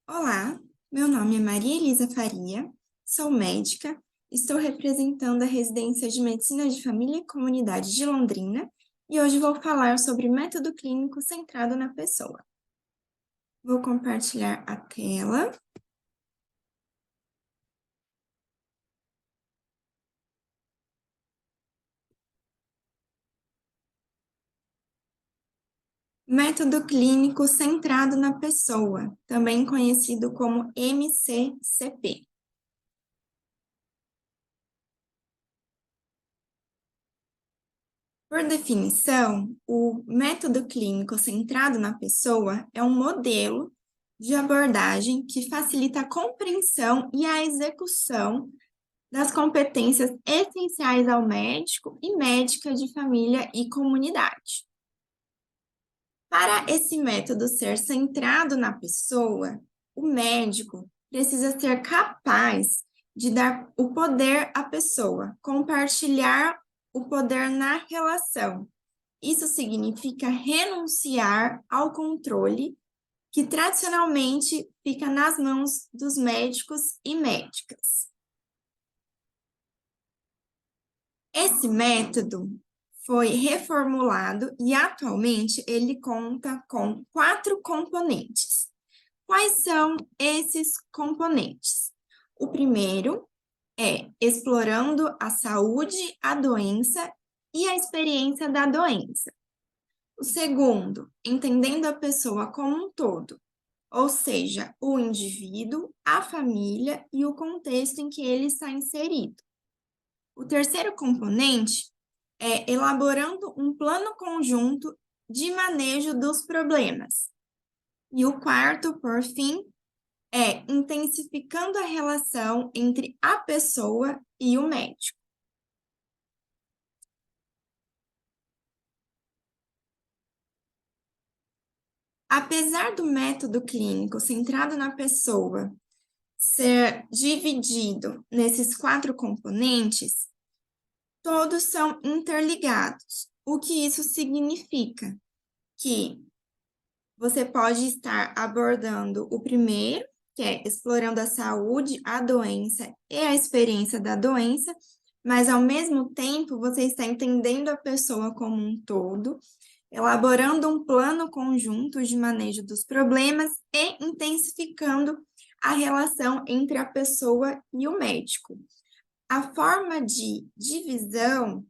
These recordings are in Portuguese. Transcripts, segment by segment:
Olá, meu nome é Maria Elisa Faria, sou médica, estou representando a Residência de Medicina de Família e Comunidade de Londrina e hoje vou falar sobre método clínico centrado na pessoa. Vou compartilhar a tela. Método clínico centrado na pessoa, também conhecido como MCCP. Por definição, o método clínico centrado na pessoa é um modelo de abordagem que facilita a compreensão e a execução das competências essenciais ao médico e médica de família e comunidade. Para esse método ser centrado na pessoa, o médico precisa ser capaz de dar o poder à pessoa, compartilhar o poder na relação. Isso significa renunciar ao controle que tradicionalmente fica nas mãos dos médicos e médicas. Esse método foi reformulado e atualmente ele conta com 4 componentes. Quais são esses componentes? O primeiro é explorando a saúde, a doença e a experiência da doença. O segundo, entendendo a pessoa como um todo, ou seja, o indivíduo, a família e o contexto em que ele está inserido. O terceiro componente é elaborando um plano conjunto de manejo dos problemas. E o quarto, por fim, é intensificando a relação entre a pessoa e o médico. Apesar do método clínico centrado na pessoa ser dividido nesses 4 componentes, todos são interligados. O que isso significa? Que você pode estar abordando o primeiro, que é explorando a saúde, a doença e a experiência da doença, mas ao mesmo tempo você está entendendo a pessoa como um todo, elaborando um plano conjunto de manejo dos problemas e intensificando a relação entre a pessoa e o médico. A forma de divisão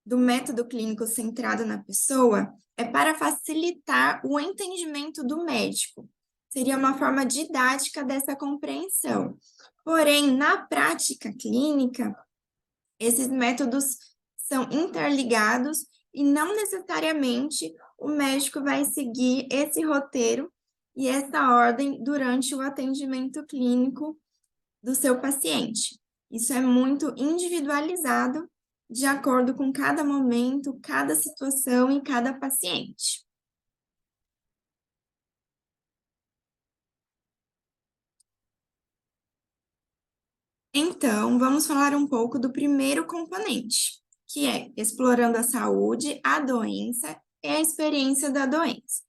do método clínico centrado na pessoa é para facilitar o entendimento do médico. Seria uma forma didática dessa compreensão. Porém, na prática clínica, esses métodos são interligados e não necessariamente o médico vai seguir esse roteiro e essa ordem durante o atendimento clínico do seu paciente. Isso é muito individualizado de acordo com cada momento, cada situação e cada paciente. Então, vamos falar um pouco do primeiro componente, que é explorando a saúde, a doença e a experiência da doença.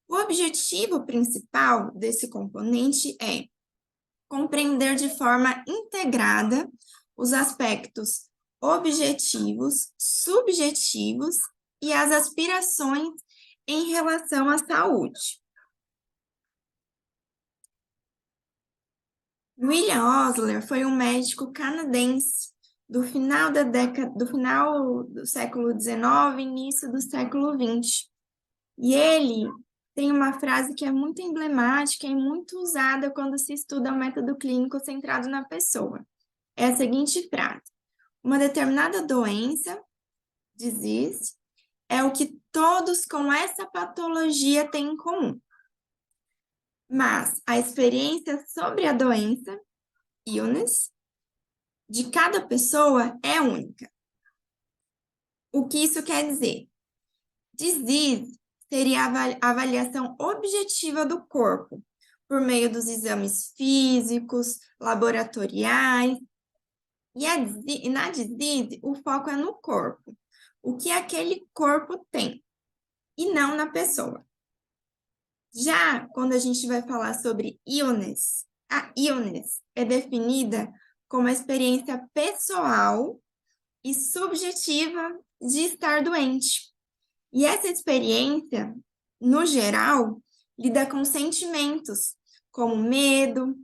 O objetivo principal desse componente é compreender de forma integrada os aspectos objetivos, subjetivos e as aspirações em relação à saúde. William Osler foi um médico canadense do final do século XIX, início do século XX. E ele tem uma frase que é muito emblemática e muito usada quando se estuda o método clínico centrado na pessoa. É a seguinte frase: uma determinada doença, disease, é o que todos com essa patologia têm em comum. Mas a experiência sobre a doença, illness, de cada pessoa é única. O que isso quer dizer? Disease seria a avaliação objetiva do corpo, por meio dos exames físicos, laboratoriais, e na disease o foco é no corpo, o que aquele corpo tem, e não na pessoa. Já quando a gente vai falar sobre illness, a illness é definida como a experiência pessoal e subjetiva de estar doente. E essa experiência, no geral, lida com sentimentos como medo,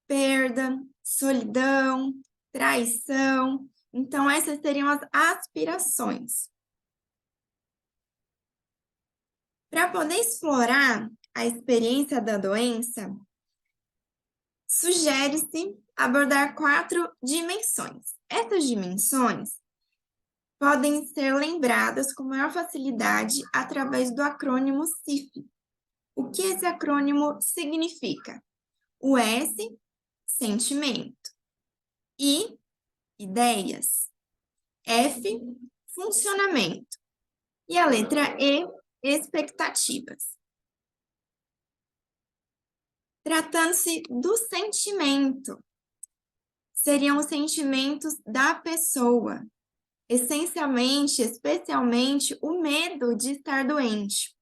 perda, solidão, traição. Então, essas seriam as aspirações. Para poder explorar a experiência da doença, sugere-se abordar 4 dimensões. Essas dimensões podem ser lembradas com maior facilidade através do acrônimo CIF. O que esse acrônimo significa? O S, sentimento. I, ideias. F, funcionamento. E a letra E, expectativas. Tratando-se do sentimento, seriam os sentimentos da pessoa, essencialmente, especialmente, o medo de estar doente.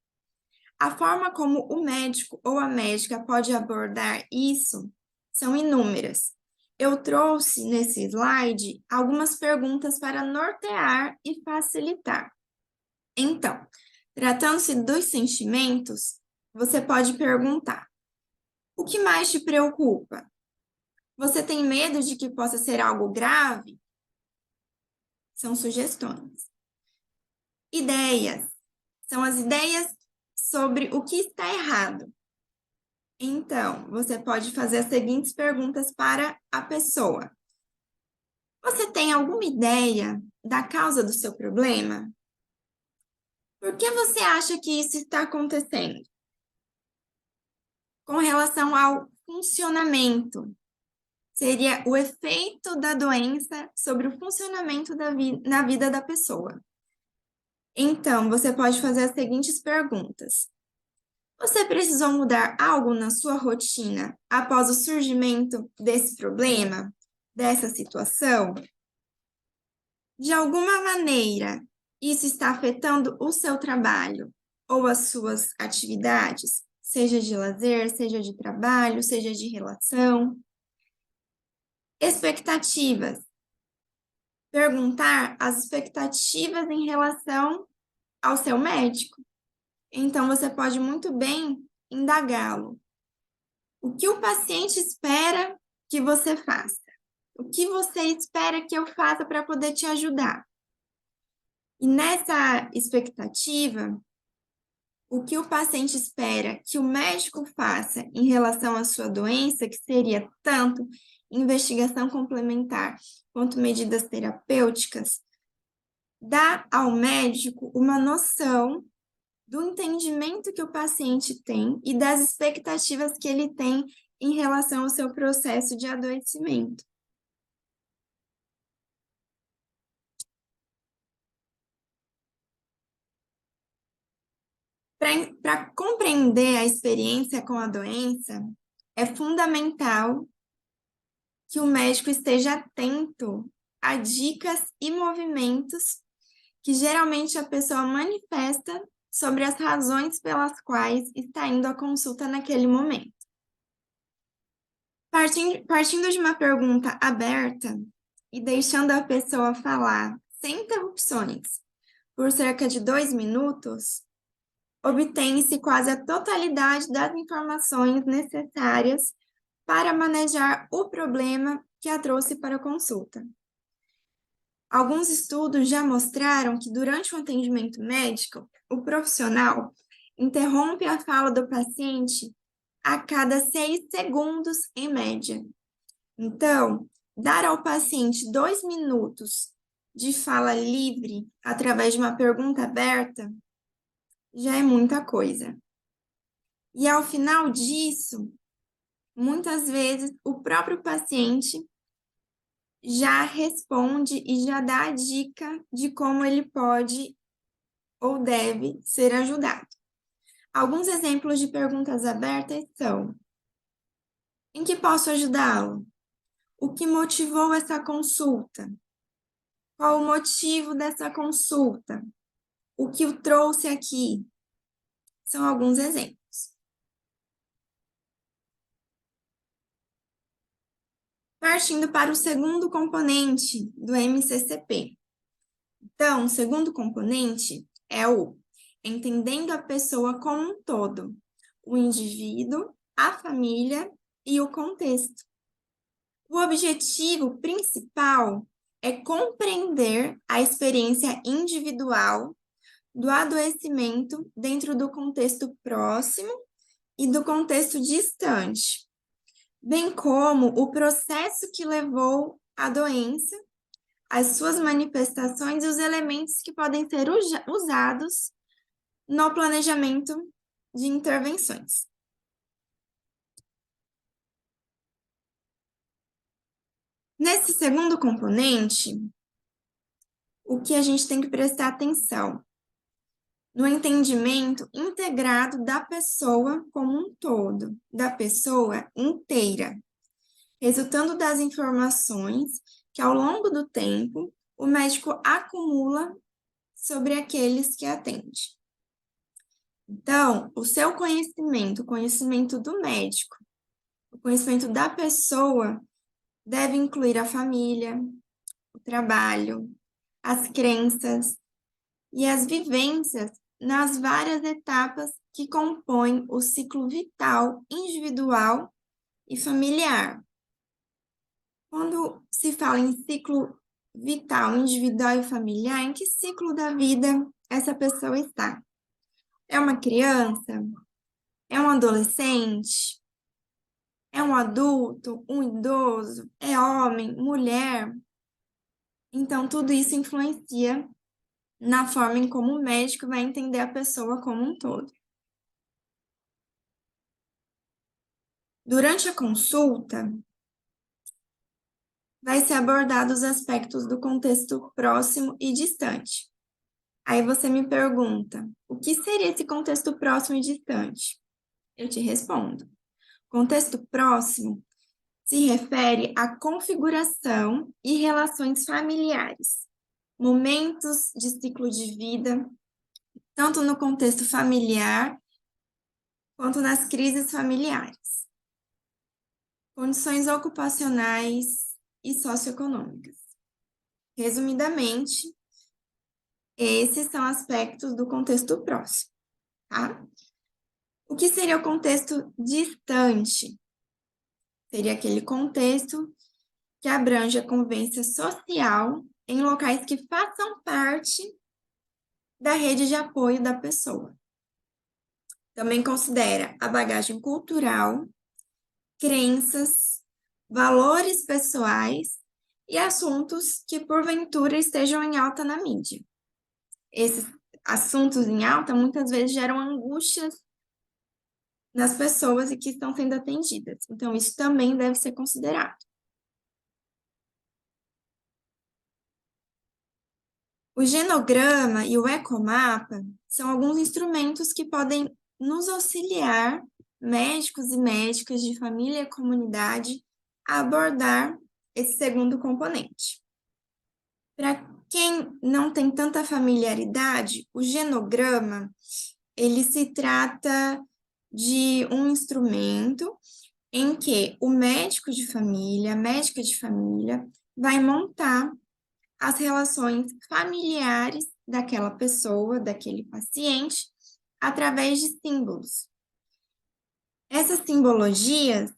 A forma como o médico ou a médica pode abordar isso são inúmeras. Eu trouxe nesse slide algumas perguntas para nortear e facilitar. Então, tratando-se dos sentimentos, você pode perguntar: o que mais te preocupa? Você tem medo de que possa ser algo grave? São sugestões. Ideias. São as ideias sobre o que está errado. Então, você pode fazer as seguintes perguntas para a pessoa. Você tem alguma ideia da causa do seu problema? Por que você acha que isso está acontecendo? Com relação ao funcionamento, seria o efeito da doença sobre o funcionamento na vida da pessoa. Então, você pode fazer as seguintes perguntas. Você precisou mudar algo na sua rotina após o surgimento desse problema, dessa situação? De alguma maneira, isso está afetando o seu trabalho ou as suas atividades, seja de lazer, seja de trabalho, seja de relação? Expectativas. Perguntar as expectativas em relação ao seu médico. Então, você pode muito bem indagá-lo. O que o paciente espera que você faça? O que você espera que eu faça para poder te ajudar? E nessa expectativa, o que o paciente espera que o médico faça em relação à sua doença, que seria tanto investigação complementar quanto medidas terapêuticas, dá ao médico uma noção do entendimento que o paciente tem e das expectativas que ele tem em relação ao seu processo de adoecimento. Para compreender a experiência com a doença, é fundamental que o médico esteja atento a dicas e movimentos que geralmente a pessoa manifesta sobre as razões pelas quais está indo à consulta naquele momento. Partindo de uma pergunta aberta e deixando a pessoa falar sem interrupções por cerca de 2 minutos, obtém-se quase a totalidade das informações necessárias para manejar o problema que a trouxe para a consulta. Alguns estudos já mostraram que durante o atendimento médico, o profissional interrompe a fala do paciente a cada 6 segundos em média. Então, dar ao paciente 2 minutos de fala livre através de uma pergunta aberta já é muita coisa. E ao final disso, muitas vezes o próprio paciente já responde e já dá a dica de como ele pode ou deve ser ajudado. Alguns exemplos de perguntas abertas são: em que posso ajudá-lo? O que motivou essa consulta? Qual o motivo dessa consulta? O que o trouxe aqui? São alguns exemplos. Partindo para o segundo componente do MCCP. Então, o segundo componente é o entendendo a pessoa como um todo, o indivíduo, a família e o contexto. O objetivo principal é compreender a experiência individual do adoecimento dentro do contexto próximo e do contexto distante, bem como o processo que levou à doença, as suas manifestações e os elementos que podem ser usados no planejamento de intervenções. Nesse segundo componente, o que a gente tem que prestar atenção? No entendimento integrado da pessoa como um todo, da pessoa inteira, resultando das informações que, ao longo do tempo, o médico acumula sobre aqueles que atende. Então, o seu conhecimento, o conhecimento do médico, o conhecimento da pessoa deve incluir a família, o trabalho, as crenças e as vivências nas várias etapas que compõem o ciclo vital individual e familiar. Quando se fala em ciclo vital, individual e familiar, em que ciclo da vida essa pessoa está? É uma criança? É um adolescente? É um adulto? Um idoso? É homem? Mulher? Então, tudo isso influencia na forma em como o médico vai entender a pessoa como um todo. Durante a consulta, vai ser abordado os aspectos do contexto próximo e distante. Aí você me pergunta, o que seria esse contexto próximo e distante? Eu te respondo. Contexto próximo se refere à configuração e relações familiares, momentos de ciclo de vida, tanto no contexto familiar quanto nas crises familiares, condições ocupacionais e socioeconômicas. Resumidamente, esses são aspectos do contexto próximo, tá? O que seria o contexto distante? Seria aquele contexto que abrange a convivência social em locais que façam parte da rede de apoio da pessoa. Também considera a bagagem cultural, crenças, valores pessoais e assuntos que porventura estejam em alta na mídia. Esses assuntos em alta muitas vezes geram angústias nas pessoas e que estão sendo atendidas. Então, isso também deve ser considerado. O genograma e o ecomapa são alguns instrumentos que podem nos auxiliar, médicos e médicas de família e comunidade, a abordar esse segundo componente. Para quem não tem tanta familiaridade, o genograma, ele se trata de um instrumento em que o médico de família, a médica de família, vai montar as relações familiares daquela pessoa, daquele paciente, através de símbolos. Essas simbologias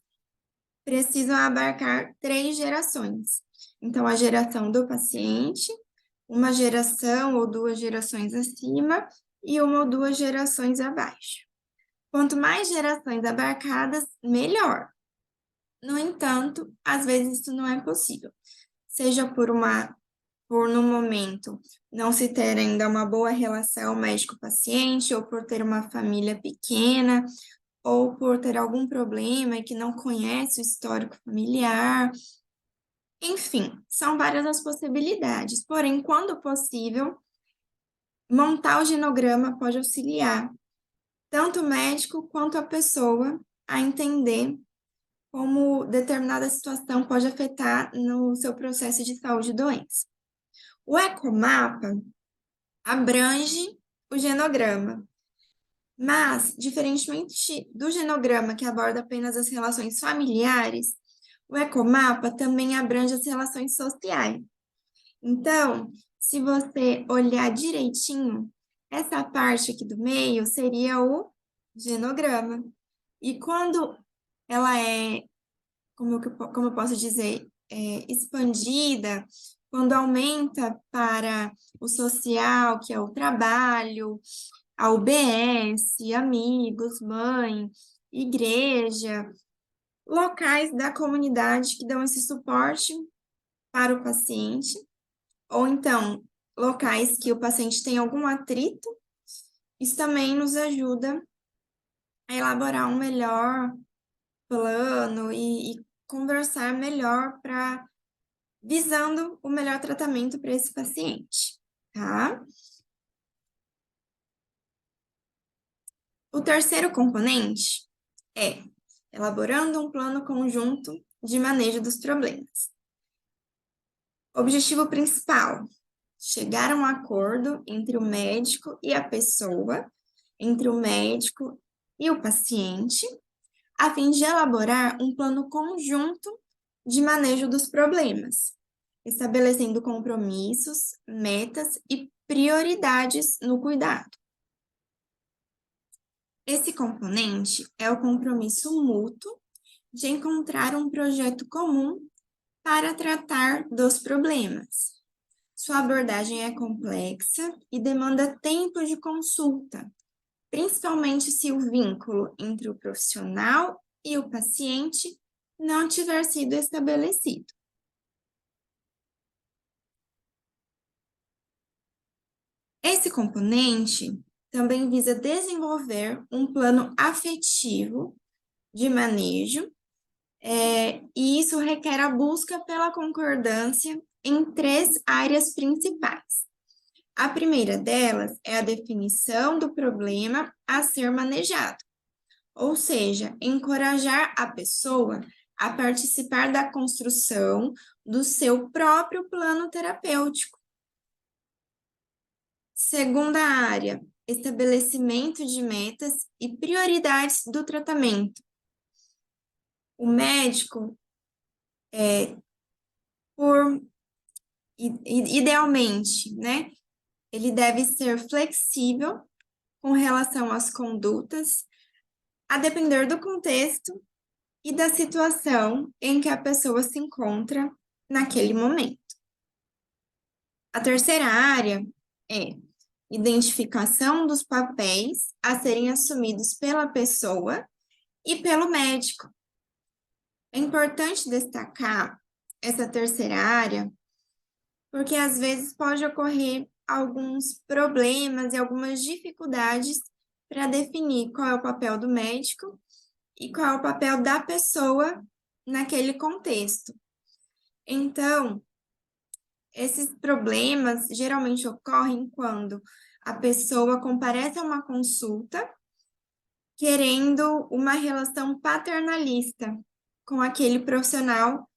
precisam abarcar 3 gerações. Então, a geração do paciente, uma geração ou 2 gerações acima e uma ou 2 gerações abaixo. Quanto mais gerações abarcadas, melhor. No entanto, às vezes isso não é possível, seja por no momento não se ter ainda uma boa relação médico-paciente, ou por ter uma família pequena, ou por ter algum problema e que não conhece o histórico familiar. Enfim, são várias as possibilidades. Porém, quando possível, montar o genograma pode auxiliar tanto o médico quanto a pessoa a entender como determinada situação pode afetar no seu processo de saúde e doença. O ecomapa abrange o genograma, mas, diferentemente do genograma que aborda apenas as relações familiares, O ecomapa também abrange as relações sociais. Então, se você olhar direitinho, essa parte aqui do meio seria o genograma. E quando ela é, como eu posso dizer, expandida, quando aumenta para o social, que é o trabalho, a UBS, amigos, mãe, igreja, locais da comunidade que dão esse suporte para o paciente, ou então locais que o paciente tem algum atrito, isso também nos ajuda a elaborar um melhor plano e conversar melhor para visando o melhor tratamento para esse paciente, tá? O terceiro componente é elaborando um plano conjunto de manejo dos problemas. Objetivo principal: chegar a um acordo entre o médico e a pessoa, entre o médico e o paciente, a fim de elaborar um plano conjunto de manejo dos problemas, estabelecendo compromissos, metas e prioridades no cuidado. Esse componente é o compromisso mútuo de encontrar um projeto comum para tratar dos problemas. Sua abordagem é complexa e demanda tempo de consulta, principalmente se o vínculo entre o profissional e o paciente não tiver sido estabelecido. Esse componente também visa desenvolver um plano afetivo de manejo, e isso requer a busca pela concordância em três áreas principais. A primeira delas é a definição do problema a ser manejado, ou seja, encorajar a pessoa a participar da construção do seu próprio plano terapêutico. Segunda área, estabelecimento de metas e prioridades do tratamento. O médico, idealmente, né, ele deve ser flexível com relação às condutas, a depender do contexto e da situação em que a pessoa se encontra naquele momento. A terceira área é identificação dos papéis a serem assumidos pela pessoa e pelo médico. É importante destacar essa terceira área, porque às vezes pode ocorrer alguns problemas e algumas dificuldades para definir qual é o papel do médico e qual é o papel da pessoa naquele contexto. Então, esses problemas geralmente ocorrem quando a pessoa comparece a uma consulta querendo uma relação paternalista com aquele profissional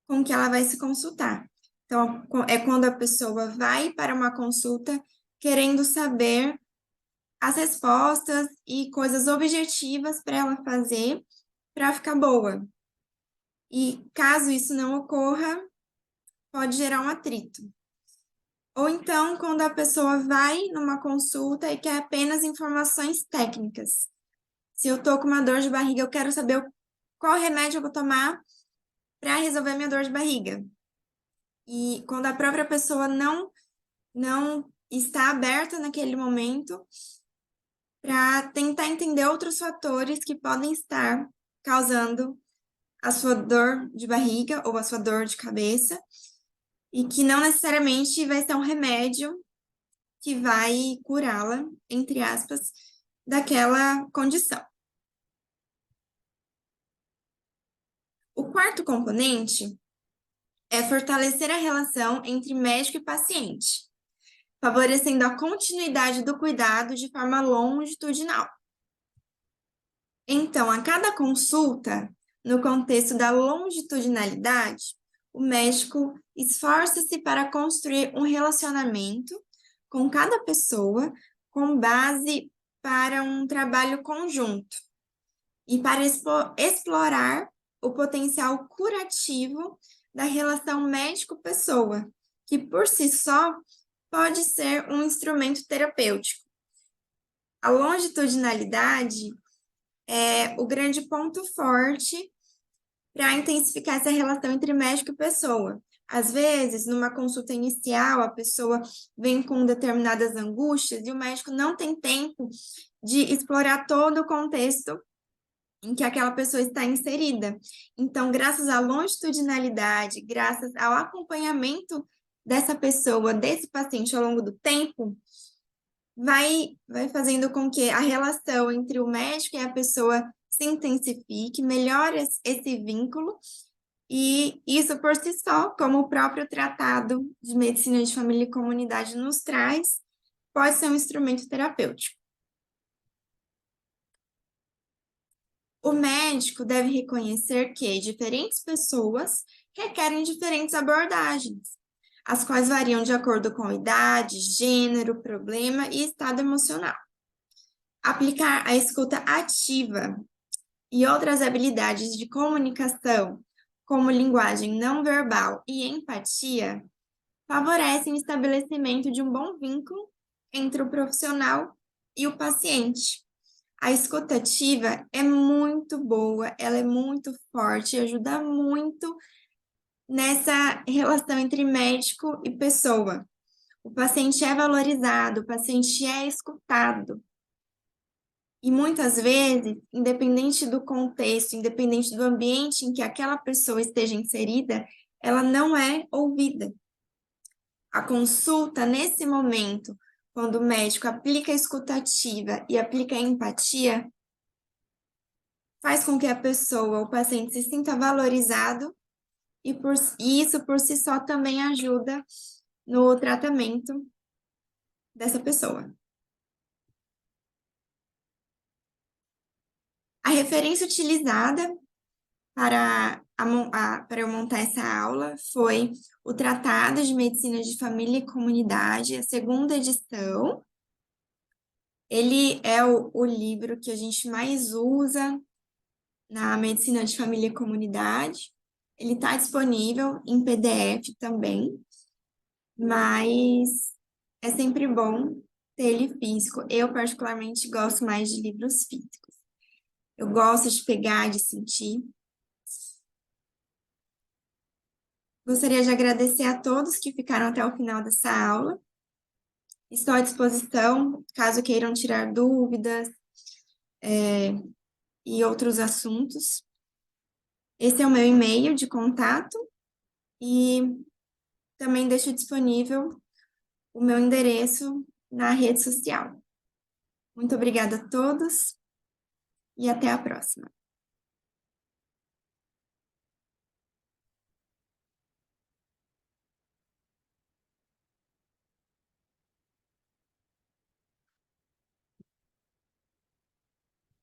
com que ela vai se consultar. Então, é quando a pessoa vai para uma consulta querendo saber as respostas e coisas objetivas para ela fazer para ficar boa. E caso isso não ocorra, pode gerar um atrito. Ou então, quando a pessoa vai numa consulta e quer apenas informações técnicas. Se eu tô com uma dor de barriga, eu quero saber qual remédio eu vou tomar para resolver minha dor de barriga. E quando a própria pessoa não está aberta naquele momento para tentar entender outros fatores que podem estar causando a sua dor de barriga ou a sua dor de cabeça, e que não necessariamente vai ser um remédio que vai curá-la, entre aspas, daquela condição. O quarto componente é fortalecer a relação entre médico e paciente, favorecendo a continuidade do cuidado de forma longitudinal. Então, a cada consulta, no contexto da longitudinalidade, o médico esforça-se para construir um relacionamento com cada pessoa com base para um trabalho conjunto e para explorar o potencial curativo da relação médico-pessoa, que por si só pode ser um instrumento terapêutico. A longitudinalidade é o grande ponto forte para intensificar essa relação entre médico e pessoa. Às vezes, numa consulta inicial, a pessoa vem com determinadas angústias e o médico não tem tempo de explorar todo o contexto em que aquela pessoa está inserida. Então, graças à longitudinalidade, graças ao acompanhamento dessa pessoa, desse paciente ao longo do tempo, vai fazendo com que a relação entre o médico e a pessoa se intensifique, melhore esse vínculo, e isso por si só, como o próprio Tratado de Medicina de Família e Comunidade nos traz, pode ser um instrumento terapêutico. O médico deve reconhecer que diferentes pessoas requerem diferentes abordagens, as quais variam de acordo com idade, gênero, problema e estado emocional. Aplicar a escuta ativa e outras habilidades de comunicação, como linguagem não verbal e empatia, favorecem o estabelecimento de um bom vínculo entre o profissional e o paciente. A escuta ativa é muito boa, ela é muito forte, ajuda muito nessa relação entre médico e pessoa. O paciente é valorizado, o paciente é escutado. E muitas vezes, independente do contexto, independente do ambiente em que aquela pessoa esteja inserida, ela não é ouvida. A consulta, nesse momento, quando o médico aplica a escuta ativa e aplica a empatia, faz com que a pessoa, o paciente, se sinta valorizado e isso por si só também ajuda no tratamento dessa pessoa. A referência utilizada para eu montar essa aula foi o Tratado de Medicina de Família e Comunidade, a segunda edição. Ele é o livro que a gente mais usa na Medicina de Família e Comunidade. Ele está disponível em PDF também, mas é sempre bom ter ele físico. Eu, particularmente, gosto mais de livros físicos. Eu gosto de pegar, de sentir. Gostaria de agradecer a todos que ficaram até o final dessa aula. Estou à disposição, caso queiram tirar dúvidas, e outros assuntos. Esse é o meu e-mail de contato e também deixo disponível o meu endereço na rede social. Muito obrigada a todos e até a próxima.